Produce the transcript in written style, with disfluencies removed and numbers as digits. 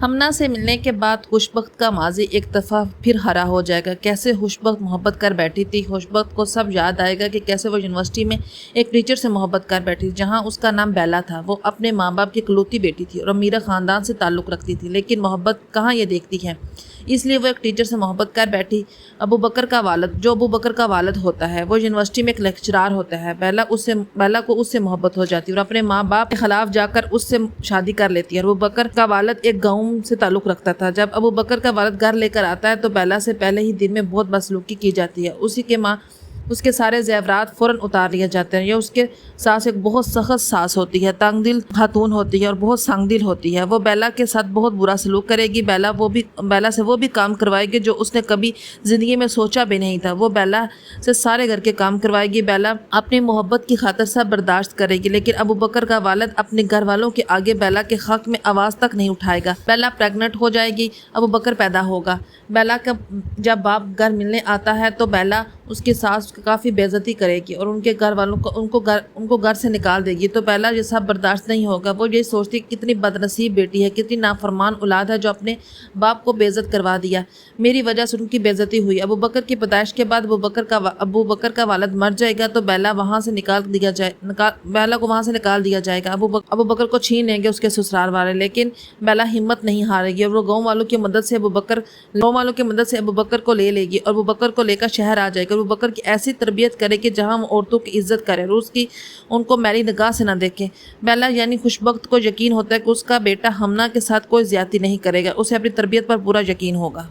ہمنا سے ملنے کے بعد خوشبخت کا ماضی ایک دفعہ پھر ہرا ہو جائے گا۔ کیسے خوشبخت محبت کر بیٹھی تھی۔ خوشبخت کو سب یاد آئے گا کہ کیسے وہ یونیورسٹی میں ایک ٹیچر سے محبت کر بیٹھی تھی جہاں اس کا نام بیلا تھا۔ وہ اپنے ماں باپ کی اکلوتی بیٹی تھی اور امیر خاندان سے تعلق رکھتی تھی، لیکن محبت کہاں یہ دیکھتی ہے، اس لیے وہ ایک ٹیچر سے محبت کر بیٹھی۔ ابو بکر کا والد ہوتا ہے، وہ یونیورسٹی میں ایک لیکچرار ہوتا ہے۔ بیلا کو اس سے محبت ہو جاتی ہے اور اپنے ماں باپ کے خلاف جا کر اس سے شادی کر لیتی ہے۔ ابو بکر کا والد ایک گاؤں سے تعلق رکھتا تھا۔ جب ابو بکر کا والد گھر لے کر آتا ہے تو بیلا سے پہلے ہی دن میں بہت بدسلوکی کی جاتی ہے۔ اس کے سارے زیورات فوراً اتار لیے جاتے ہیں۔ یہ اس کے ساس ایک بہت سخت ساس ہوتی ہے، تنگ دل خاتون ہوتی ہے اور بہت سنگ دل ہوتی ہے۔ وہ بیلا کے ساتھ بہت برا سلوک کرے گی۔ بیلا سے وہ بھی کام کروائے گی جو اس نے کبھی زندگی میں سوچا بھی نہیں تھا۔ وہ بیلا سے سارے گھر کے کام کروائے گی۔ بیلا اپنی محبت کی خاطر سب برداشت کرے گی، لیکن ابو بکر کا والد اپنے گھر والوں کے آگے بیلا کے حق میں آواز تک نہیں اٹھائے گا۔ بیلا پریگننٹ ہو جائے گی، ابو بکر پیدا ہوگا۔ بیلا کا جب باپ گھر ملنے آتا ہے تو بیلا اس کی ساس کافی بے عزتی کرے گی اور ان کے گھر والوں کو ان کو گھر سے نکال دے گی۔ تو بیلا یہ سب برداشت نہیں ہوگا۔ وہ یہ سوچتی کہ کتنی بدنصیب بیٹی ہے، کتنی نافرمان اولاد ہے جو اپنے باپ کو بے عزت کروا دیا، میری وجہ سے ان کی بے عزتی ہوئی۔ ابو بکر کی پیدائش کے بعد ابو بکر کا والد مر جائے گا تو بیلا کو وہاں سے نکال دیا جائے گا۔ ابو بکر کو چھین لیں گے اس کے سسرال والے، لیکن بیلا ہمت نہیں ہارے گی اور وہ گاؤں والوں کی مدد سے ابو بکر کو لے گی اور ابو بکر کو لے کر شہر آ جائے گا۔ ابو بکر کی ایسی تربیت کرے کہ جہاں وہ عورتوں کی عزت کرے اور ان کو میلی نگاہ سے نہ دیکھے۔ بیلا یعنی خوشبخت کو یقین ہوتا ہے کہ اس کا بیٹا ہمنا کے ساتھ کوئی زیادتی نہیں کرے گا، اسے اپنی تربیت پر پورا یقین ہوگا۔